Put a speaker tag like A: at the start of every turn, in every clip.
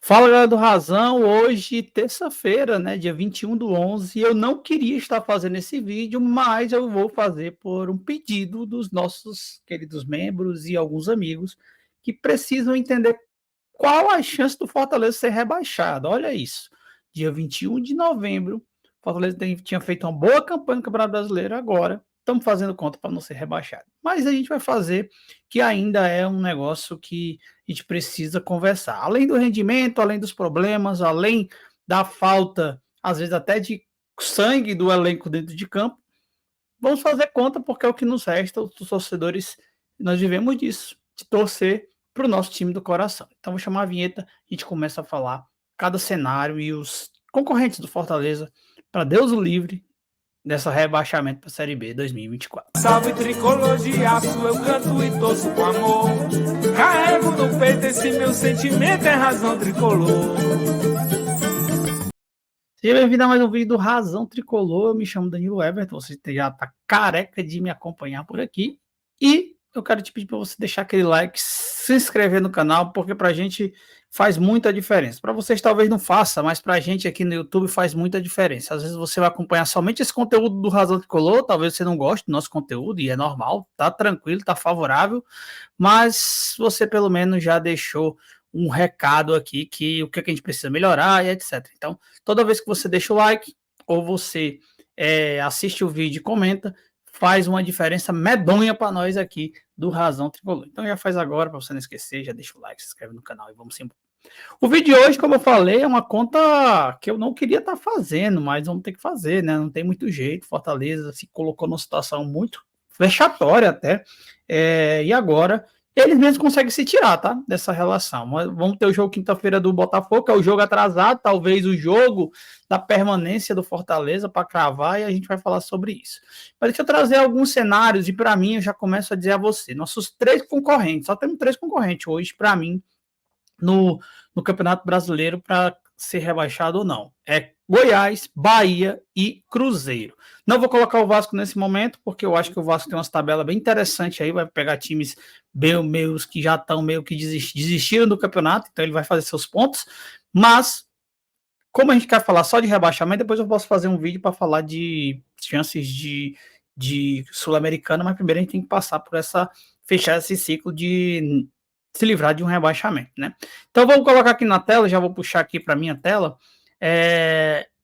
A: Fala, galera do Razão. Hoje, terça-feira, né, dia 21/11, eu não queria estar fazendo esse vídeo, mas eu vou fazer por um pedido dos nossos queridos membros e alguns amigos que precisam entender qual a chance do Fortaleza ser rebaixado. Olha isso, dia 21 de novembro, Fortaleza tinha feito uma boa campanha no Campeonato Brasileiro, agora estamos fazendo conta para não ser rebaixado. Mas a gente vai fazer, que ainda é um negócio que a gente precisa conversar. Além do rendimento, além dos problemas, além da falta, às vezes até de sangue do elenco dentro de campo, vamos fazer conta porque é o que nos resta, os torcedores, nós vivemos disso, de torcer para o nosso time do coração. Então vou chamar a vinheta, a gente começa a falar cada cenário e os concorrentes do Fortaleza, para Deus o livre, dessa rebaixamento para a Série B 2024.
B: Salve tricolor de aço, eu canto e torço com amor. Carrego no peito esse meu sentimento, é razão tricolor.
A: Seja bem-vindo a mais um vídeo do Razão Tricolor. Eu me chamo Danilo Everton, você já está careca de me acompanhar por aqui. E eu quero te pedir para você deixar aquele like, se inscrever no canal, porque para a gente faz muita diferença. Para vocês talvez não faça, mas para a gente aqui no YouTube faz muita diferença. Às vezes você vai acompanhar somente esse conteúdo do Razão Tricolor, talvez você não goste do nosso conteúdo, e é normal, tá tranquilo, tá favorável, mas você pelo menos já deixou um recado aqui que o que a gente precisa melhorar e etc. Então, toda vez que você deixa o like ou você assiste o vídeo e comenta, faz uma diferença medonha para nós aqui do Razão Tricolor. Então já faz agora, para você não esquecer, já deixa o like, se inscreve no canal e vamos embora. O vídeo de hoje, como eu falei, é uma conta que eu não queria estar fazendo, mas vamos ter que fazer, né? Não tem muito jeito. Fortaleza se colocou numa situação muito vexatória até, e agora eles mesmos conseguem se tirar, tá? Dessa relação. Mas vamos ter o jogo quinta-feira do Botafogo, que é o jogo atrasado, talvez o jogo da permanência do Fortaleza para cravar, e a gente vai falar sobre isso. Mas deixa eu trazer alguns cenários, e para mim, eu já começo a dizer a você, nossos três concorrentes, só temos três concorrentes hoje, para mim, no Campeonato Brasileiro para ser rebaixado ou não. É Goiás, Bahia e Cruzeiro. Não vou colocar o Vasco nesse momento, porque eu acho que o Vasco tem umas tabelas bem interessantes aí, vai pegar times meus que já estão meio que desistiram do campeonato, então ele vai fazer seus pontos, mas como a gente quer falar só de rebaixamento, depois eu posso fazer um vídeo para falar de chances de Sul-Americana, mas primeiro a gente tem que passar por fechar esse ciclo de se livrar de um rebaixamento, né? Então vamos colocar aqui na tela, já vou puxar aqui para minha tela,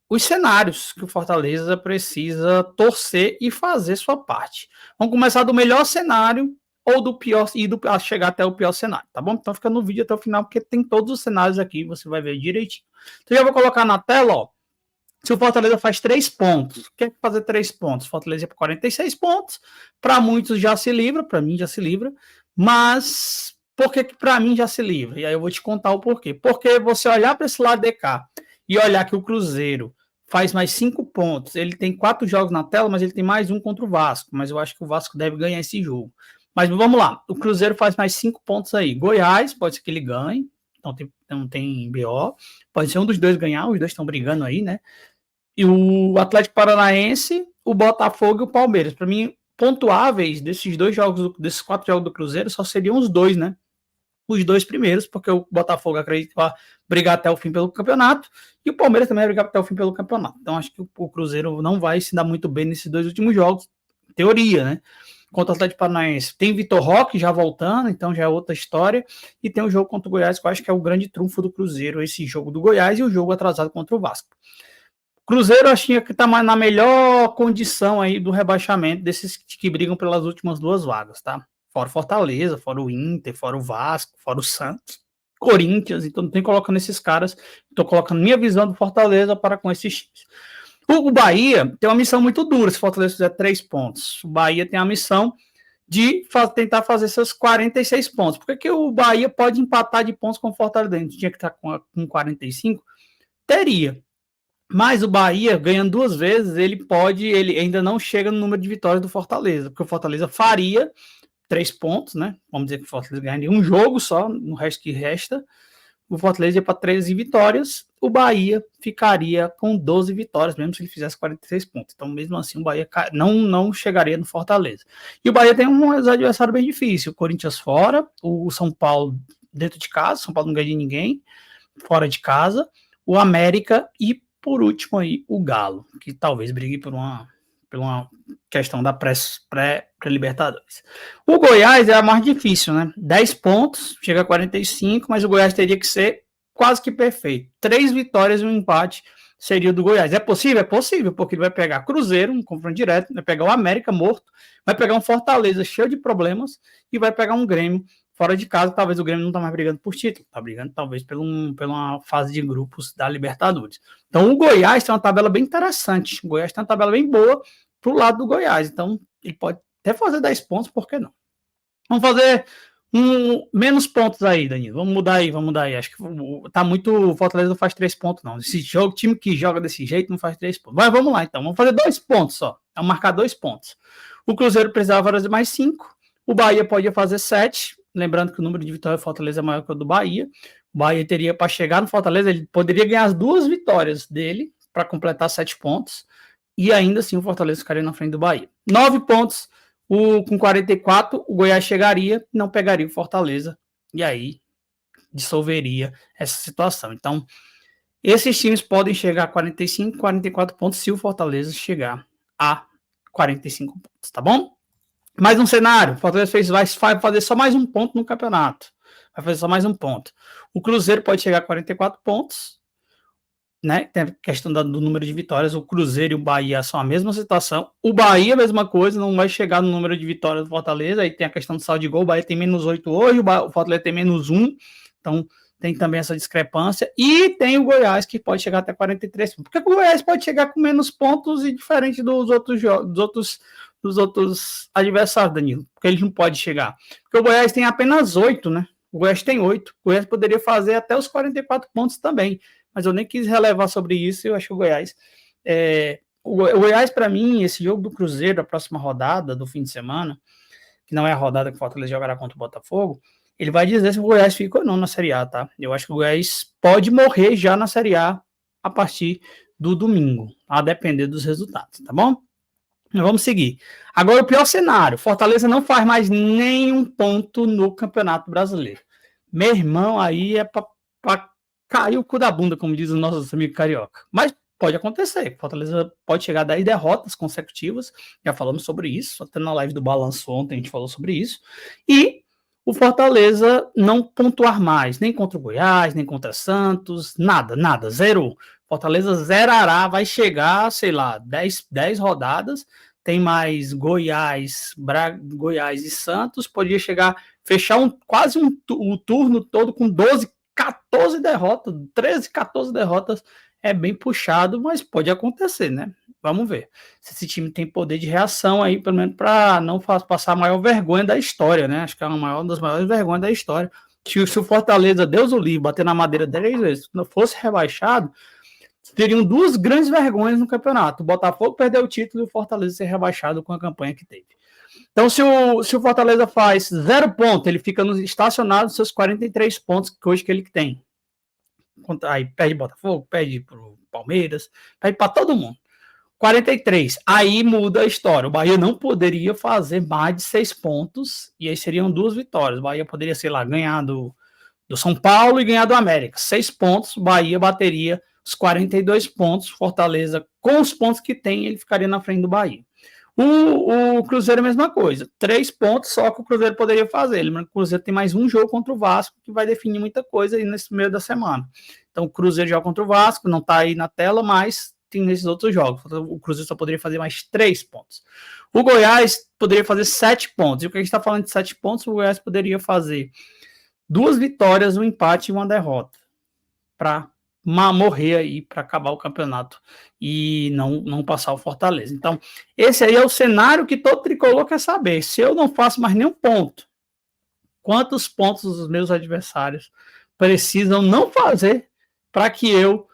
A: os cenários que o Fortaleza precisa torcer e fazer sua parte. Vamos começar do melhor cenário ou do pior, e a chegar até o pior cenário, tá bom? Então fica no vídeo até o final, porque tem todos os cenários aqui, você vai ver direitinho. Então já vou colocar na tela, ó, se o Fortaleza faz 3 pontos, o que é fazer 3 pontos? Fortaleza é para 46 pontos, para muitos já se livra, para mim já se livra, mas por que para mim já se livra? E aí eu vou te contar o porquê. Porque você olhar para esse lado de cá e olhar que o Cruzeiro faz mais 5 pontos, ele tem 4 jogos na tela, mas ele tem mais um contra o Vasco, mas eu acho que o Vasco deve ganhar esse jogo. Mas vamos lá, o Cruzeiro faz mais 5 pontos aí. Goiás, pode ser que ele ganhe, não tem BO, pode ser um dos dois ganhar, os dois estão brigando aí, né? E o Atlético Paranaense, o Botafogo e o Palmeiras. Para mim, pontuáveis desses 4 jogos do Cruzeiro, só seriam os dois, né? Os dois primeiros, porque o Botafogo acredita que vai brigar até o fim pelo campeonato, e o Palmeiras também vai brigar até o fim pelo campeonato. Então, acho que o Cruzeiro não vai se dar muito bem nesses dois últimos jogos, teoria, né? Contra o Atlético Paranaense. Tem Vitor Roque já voltando, então já é outra história. E tem o jogo contra o Goiás, que eu acho que é o grande trunfo do Cruzeiro, esse jogo do Goiás e o jogo atrasado contra o Vasco. Cruzeiro, acho que está na melhor condição aí do rebaixamento desses que brigam pelas últimas 2 vagas, tá? Fora o Fortaleza, fora o Inter, fora o Vasco, fora o Santos, Corinthians, então não tem colocando esses caras, estou colocando minha visão do Fortaleza para com esses times. O Bahia tem uma missão muito dura se o Fortaleza fizer 3 pontos. O Bahia tem a missão de tentar fazer seus 46 pontos. Por que o Bahia pode empatar de pontos com o Fortaleza? Tinha que estar com 45? Teria. Mas o Bahia, ganhando 2 vezes, ele ainda não chega no número de vitórias do Fortaleza, porque o Fortaleza faria 3 pontos, né? Vamos dizer que o Fortaleza ganharia um jogo só, no resto que resta. O Fortaleza ia para 13 vitórias, o Bahia ficaria com 12 vitórias, mesmo se ele fizesse 46 pontos. Então, mesmo assim, o Bahia não chegaria no Fortaleza. E o Bahia tem um adversário bem difícil: o Corinthians fora, o São Paulo dentro de casa, São Paulo não ganha de ninguém. fora de casa, o América e, por último, aí, o Galo, que talvez brigue por uma questão da pré-Libertadores. O Goiás é a mais difícil, né? 10 pontos, chega a 45, mas o Goiás teria que ser quase que perfeito. 3 vitórias e um empate seria o do Goiás. É possível? É possível, porque ele vai pegar Cruzeiro, um confronto direto, vai pegar o América morto, vai pegar um Fortaleza cheio de problemas e vai pegar um Grêmio fora de casa. Talvez o Grêmio não está mais brigando por título, está brigando talvez pela uma fase de grupos da Libertadores. Então o Goiás tem uma tabela bem interessante, o Goiás tem uma tabela bem boa pro lado do Goiás, então ele pode até fazer 10 pontos, por que não? Vamos fazer menos pontos aí, Danilo. Vamos mudar aí. Acho que tá muito. O Fortaleza não faz 3 pontos, não. Esse jogo, time que joga desse jeito não faz 3 pontos. Mas vamos lá, então. Vamos fazer 2 pontos só. Vamos marcar 2 pontos. O Cruzeiro precisava fazer mais 5. O Bahia podia fazer 7. Lembrando que o número de vitórias do Fortaleza é maior que o do Bahia. O Bahia teria, para chegar no Fortaleza, ele poderia ganhar as 2 vitórias dele para completar 7 pontos. E ainda assim o Fortaleza ficaria na frente do Bahia. 9 pontos. Com 44, o Goiás chegaria, não pegaria o Fortaleza, e aí dissolveria essa situação. Então, esses times podem chegar a 45, 44 pontos se o Fortaleza chegar a 45 pontos, tá bom? Mais um cenário, o Fortaleza vai fazer só mais um ponto no campeonato. Vai fazer só mais um ponto. O Cruzeiro pode chegar a 44 pontos, né? Tem a questão do número de vitórias. O Cruzeiro e o Bahia são a mesma situação. O Bahia, a mesma coisa, não vai chegar no número de vitórias do Fortaleza. Aí tem a questão do saldo de gol. O Bahia tem menos 8 hoje, o Fortaleza tem menos 1. Então tem também essa discrepância. E tem o Goiás, que pode chegar até 43 pontos. Por que o Goiás pode chegar com menos pontos e diferente dos outros adversários, Danilo? Porque ele não pode chegar. Porque o Goiás tem apenas 8, né? O Goiás tem 8. O Goiás poderia fazer até os 44 pontos também. Mas eu nem quis relevar sobre isso. Eu acho que o Goiás... o Goiás, para mim, esse jogo do Cruzeiro, a próxima rodada do fim de semana, que não é a rodada que o Fortaleza jogará contra o Botafogo, ele vai dizer se o Goiás fica ou não na Série A, tá? Eu acho que o Goiás pode morrer já na Série A a partir do domingo, a depender dos resultados, tá bom? Vamos seguir. Agora, o pior cenário: Fortaleza não faz mais nenhum ponto no Campeonato Brasileiro. Meu irmão, aí é para cair o cu da bunda, como diz o nosso amigo carioca. Mas pode acontecer. Fortaleza pode chegar a 10 derrotas consecutivas. Já falamos sobre isso. Até na live do Balanço ontem a gente falou sobre isso. E o Fortaleza não pontuar mais, nem contra o Goiás, nem contra Santos, nada, zerou. Fortaleza zerará, vai chegar, sei lá, 10 rodadas, tem mais Goiás e Santos, podia chegar, fechar quase o turno todo com 12, 14 derrotas, 13, 14 derrotas, é bem puxado, mas pode acontecer, né? Vamos ver se esse time tem poder de reação aí, pelo menos para não passar a maior vergonha da história, né? Acho que é uma das maiores vergonhas da história. Se o Fortaleza, Deus o livre, bater na madeira 10 vezes, se não fosse rebaixado, teriam 2 grandes vergonhas no campeonato: o Botafogo perder o título e o Fortaleza ser rebaixado com a campanha que teve. Então, se o Fortaleza faz 0 pontos, ele fica estacionado nos seus 43 pontos que hoje que ele tem. Aí perde Botafogo, perde pro Palmeiras, perde para todo mundo. 43. Aí muda a história. O Bahia não poderia fazer mais de 6 pontos, e aí seriam 2 vitórias. O Bahia poderia, sei lá, ganhar do São Paulo e ganhar do América. 6 pontos, o Bahia bateria os 42 pontos. Fortaleza, com os pontos que tem, ele ficaria na frente do Bahia. O Cruzeiro é a mesma coisa. 3 pontos só que o Cruzeiro poderia fazer. Lembrando que o Cruzeiro tem mais um jogo contra o Vasco, que vai definir muita coisa aí nesse meio da semana. Então o Cruzeiro joga contra o Vasco, não está aí na tela, mas tem nesses outros jogos. O Cruzeiro só poderia fazer mais 3 pontos. O Goiás poderia fazer 7 pontos. E o que a gente está falando de 7 pontos, o Goiás poderia fazer 2 vitórias, um empate e uma derrota para morrer aí, para acabar o campeonato e não passar o Fortaleza. Então, esse aí é o cenário que todo tricolor quer saber. Se eu não faço mais nenhum ponto, quantos pontos os meus adversários precisam não fazer para que eu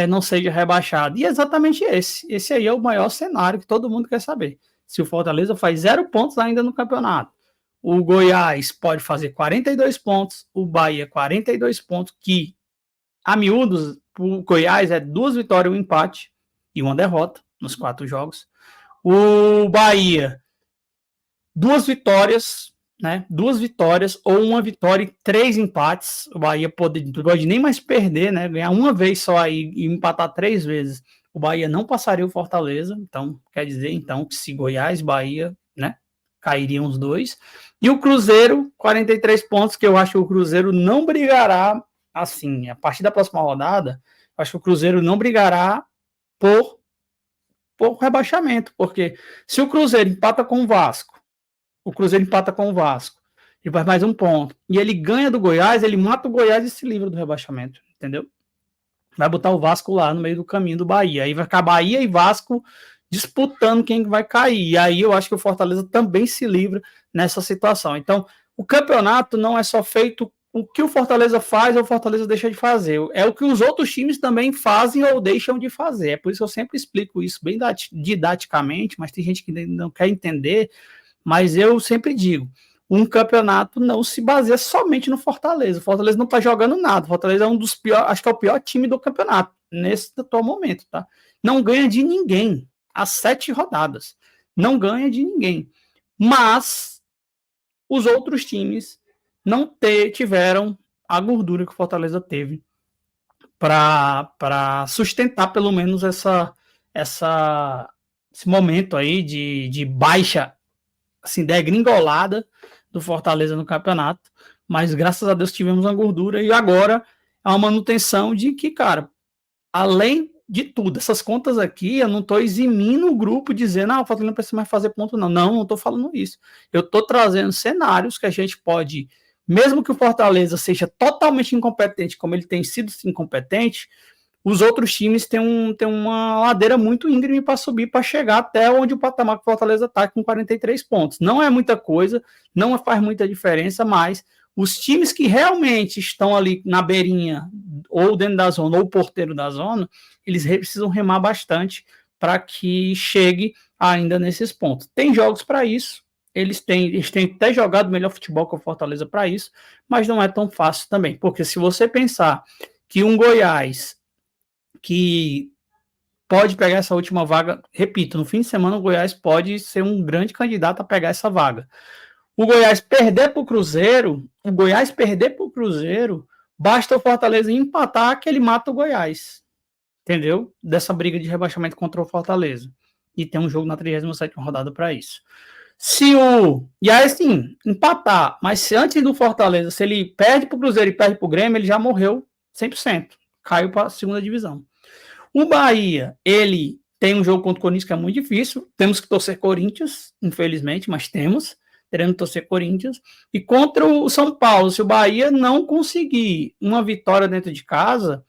A: não seja rebaixado? E é exatamente esse. Esse aí é o maior cenário que todo mundo quer saber. Se o Fortaleza faz 0 pontos ainda no campeonato, o Goiás pode fazer 42 pontos, o Bahia 42 pontos, que a miúdos, o Goiás é 2 vitórias, um empate e uma derrota nos 4 jogos. O Bahia, 2 vitórias, né? 2 vitórias ou 1 vitória e 3 empates. O Bahia pode nem mais perder, né? Ganhar uma vez só aí e empatar 3 vezes. O Bahia não passaria o Fortaleza. Então, quer dizer, então, que se Goiás, Bahia, né? Cairiam os dois. E o Cruzeiro, 43 pontos, que eu acho que o Cruzeiro não brigará, assim, a partir da próxima rodada, eu acho que o Cruzeiro não brigará por rebaixamento, porque se o Cruzeiro empata com o Cruzeiro empata com o Vasco e vai mais um ponto, e ele ganha do Goiás, ele mata o Goiás e se livra do rebaixamento, entendeu? Vai botar o Vasco lá no meio do caminho do Bahia, aí vai ficar Bahia e Vasco disputando quem vai cair, e aí eu acho que o Fortaleza também se livra nessa situação. Então, o campeonato não é só feito o que o Fortaleza faz ou o Fortaleza deixa de fazer, é o que os outros times também fazem ou deixam de fazer. É por isso que eu sempre explico isso bem didaticamente, mas tem gente que não quer entender. Mas eu sempre digo, um campeonato não se baseia somente no Fortaleza. O Fortaleza não está jogando nada. O Fortaleza é um dos piores, acho que é o pior time do campeonato, nesse atual momento, tá? Não ganha de ninguém. As 7 rodadas. Não ganha de ninguém. Mas os outros times não tiveram a gordura que o Fortaleza teve para sustentar pelo menos esse momento aí de baixa, assim, degringolada do Fortaleza no campeonato, mas graças a Deus tivemos uma gordura e agora é uma manutenção de que, cara, além de tudo, essas contas aqui, eu não estou eximindo o grupo dizendo, o Fortaleza não precisa mais fazer ponto, não estou falando isso. Eu estou trazendo cenários que a gente pode, mesmo que o Fortaleza seja totalmente incompetente, como ele tem sido incompetente, os outros times têm uma ladeira muito íngreme para subir, para chegar até onde o patamar que o Fortaleza está, com 43 pontos. Não é muita coisa, não faz muita diferença, mas os times que realmente estão ali na beirinha, ou dentro da zona, ou porteiro da zona, eles precisam remar bastante para que chegue ainda nesses pontos. Tem jogos para isso, eles têm até jogado melhor futebol que o Fortaleza para isso, mas não é tão fácil também, porque se você pensar que um Goiás que pode pegar essa última vaga, repito, no fim de semana o Goiás pode ser um grande candidato a pegar essa vaga. O Goiás perder para o Cruzeiro, basta o Fortaleza empatar que ele mata o Goiás, entendeu? Dessa briga de rebaixamento contra o Fortaleza. E tem um jogo na 37ª rodada para isso. E aí, assim, empatar, mas se antes do Fortaleza, se ele perde para o Cruzeiro e perde para o Grêmio, ele já morreu 100%. Caiu para a 2ª divisão. O Bahia, ele tem um jogo contra o Corinthians que é muito difícil. Temos que torcer Corinthians, infelizmente, mas teremos que torcer Corinthians. E contra o São Paulo, se o Bahia não conseguir uma vitória dentro de casa,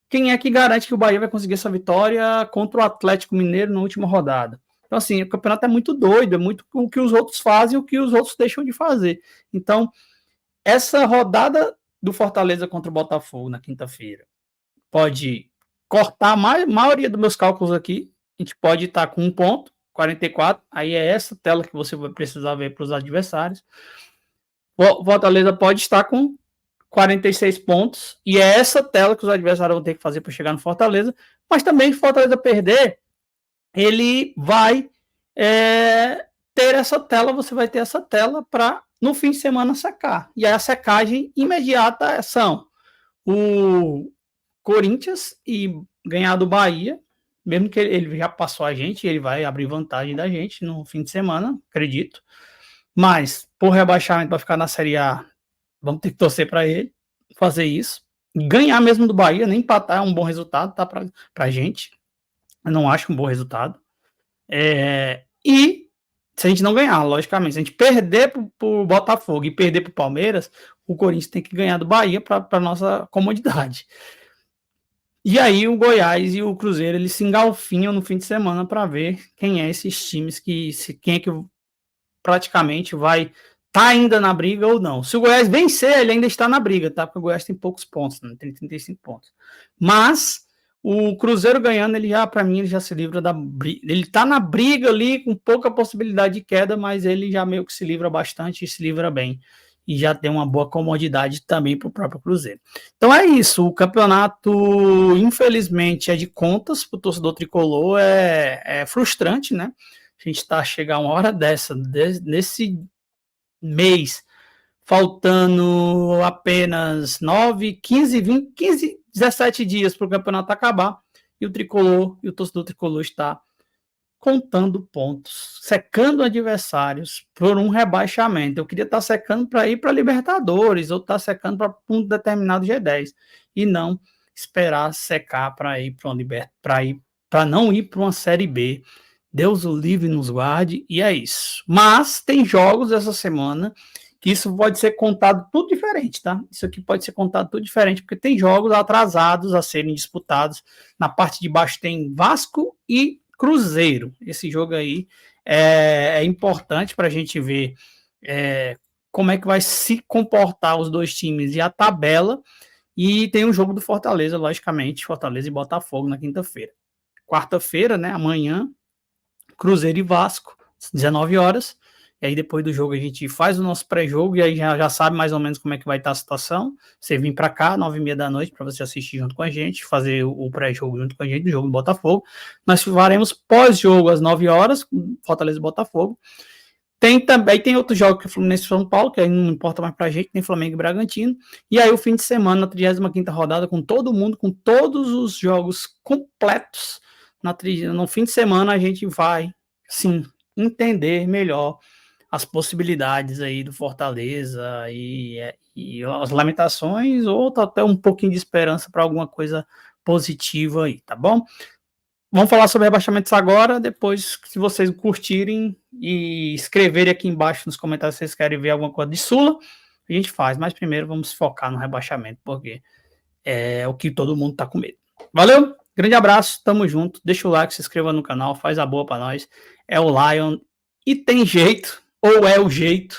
A: quem é que garante que o Bahia vai conseguir essa vitória contra o Atlético Mineiro na última rodada? Então, assim, o campeonato é muito doido, é muito o que os outros fazem e o que os outros deixam de fazer. Então, essa rodada do Fortaleza contra o Botafogo na quinta-feira pode cortar a maioria dos meus cálculos aqui. A gente pode estar com 1 ponto, 44. Aí é essa tela que você vai precisar ver para os adversários. O Fortaleza pode estar com 46 pontos. E é essa tela que os adversários vão ter que fazer para chegar no Fortaleza. Mas também, se o Fortaleza perder, ele vai ter essa tela. Você vai ter essa tela para, no fim de semana, secar. E a secagem imediata são o Corinthians e ganhar do Bahia, mesmo que ele já passou a gente, ele vai abrir vantagem da gente no fim de semana, acredito. Mas, por rebaixamento, para ficar na Série A, vamos ter que torcer para ele fazer isso. Ganhar mesmo do Bahia, nem empatar é um bom resultado, tá? Para a gente. Eu não acho um bom resultado. E se a gente não ganhar, logicamente, se a gente perder para o Botafogo e perder para o Palmeiras, o Corinthians tem que ganhar do Bahia para nossa comodidade. E aí o Goiás e o Cruzeiro, eles se engalfinham no fim de semana para ver quem é esses times, quem é que praticamente vai tá ainda na briga ou não. Se o Goiás vencer, ele ainda está na briga, tá? Porque o Goiás tem poucos pontos, né? Tem 35 pontos. Mas o Cruzeiro ganhando, ele já, para mim, ele já se livra da briga. Ele tá na briga ali com pouca possibilidade de queda, mas ele já meio que se livra bastante e se livra bem. E já tem uma boa comodidade também para o próprio Cruzeiro. Então é isso, o campeonato, infelizmente, é de contas para o torcedor tricolor, é frustrante, né? A gente está a chegar uma hora dessa, mês, faltando apenas 9, 15, 20, 15, 17 dias para o campeonato acabar, e o tricolor, e o torcedor tricolor está contando pontos, secando adversários por um rebaixamento. Eu queria estar secando para ir para Libertadores, ou estar secando para um determinado G10, e não esperar secar para ir para não ir para uma Série B. Deus o livre nos guarde, e é isso. Mas tem jogos essa semana que isso pode ser contado tudo diferente, tá? Isso aqui pode ser contado tudo diferente, porque tem jogos atrasados a serem disputados. Na parte de baixo tem Vasco e Cruzeiro. Esse jogo aí é importante para a gente ver como é que vai se comportar os dois times e a tabela. E tem o jogo do Fortaleza, logicamente, Fortaleza e Botafogo na quinta-feira. Quarta-feira, né, amanhã, Cruzeiro e Vasco, 19 horas. E aí depois do jogo a gente faz o nosso pré-jogo e aí já sabe mais ou menos como é que vai estar a situação. Você vir para cá, 9h30 da noite, para você assistir junto com a gente, fazer o pré-jogo junto com a gente, do jogo do Botafogo. Nós faremos pós-jogo às 9 horas, Fortaleza e Botafogo. Tem outro jogo que é Fluminense e São Paulo, que aí não importa mais pra gente, tem Flamengo e Bragantino. E aí o fim de semana, na 35ª rodada, com todo mundo, com todos os jogos completos. No fim de semana a gente vai, sim, entender melhor as possibilidades aí do Fortaleza e as lamentações, ou até um pouquinho de esperança para alguma coisa positiva aí, tá bom? Vamos falar sobre rebaixamentos agora, depois, se vocês curtirem e escreverem aqui embaixo nos comentários se vocês querem ver alguma coisa de Sula, a gente faz, mas primeiro vamos focar no rebaixamento, porque é o que todo mundo tá com medo. Valeu, grande abraço, tamo junto, deixa o like, se inscreva no canal, faz a boa para nós, é o Lion, e tem jeito, ou é o jeito,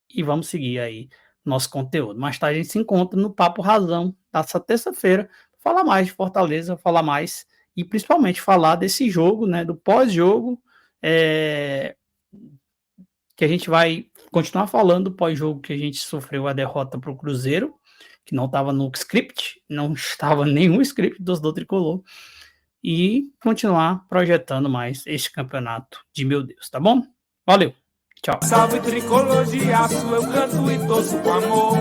A: e vamos seguir aí nosso conteúdo. Mais tarde a gente se encontra no Papo Razão, dessa terça-feira, falar mais de Fortaleza, falar mais e principalmente falar desse jogo, né, do pós-jogo, que a gente vai continuar falando do pós-jogo que a gente sofreu a derrota para o Cruzeiro, que não estava no script, não estava nenhum script do tricolor, e continuar projetando mais este campeonato de meu Deus, tá bom? Valeu, tchau.
B: Salve tricolor de aço, eu canto e torço com amor.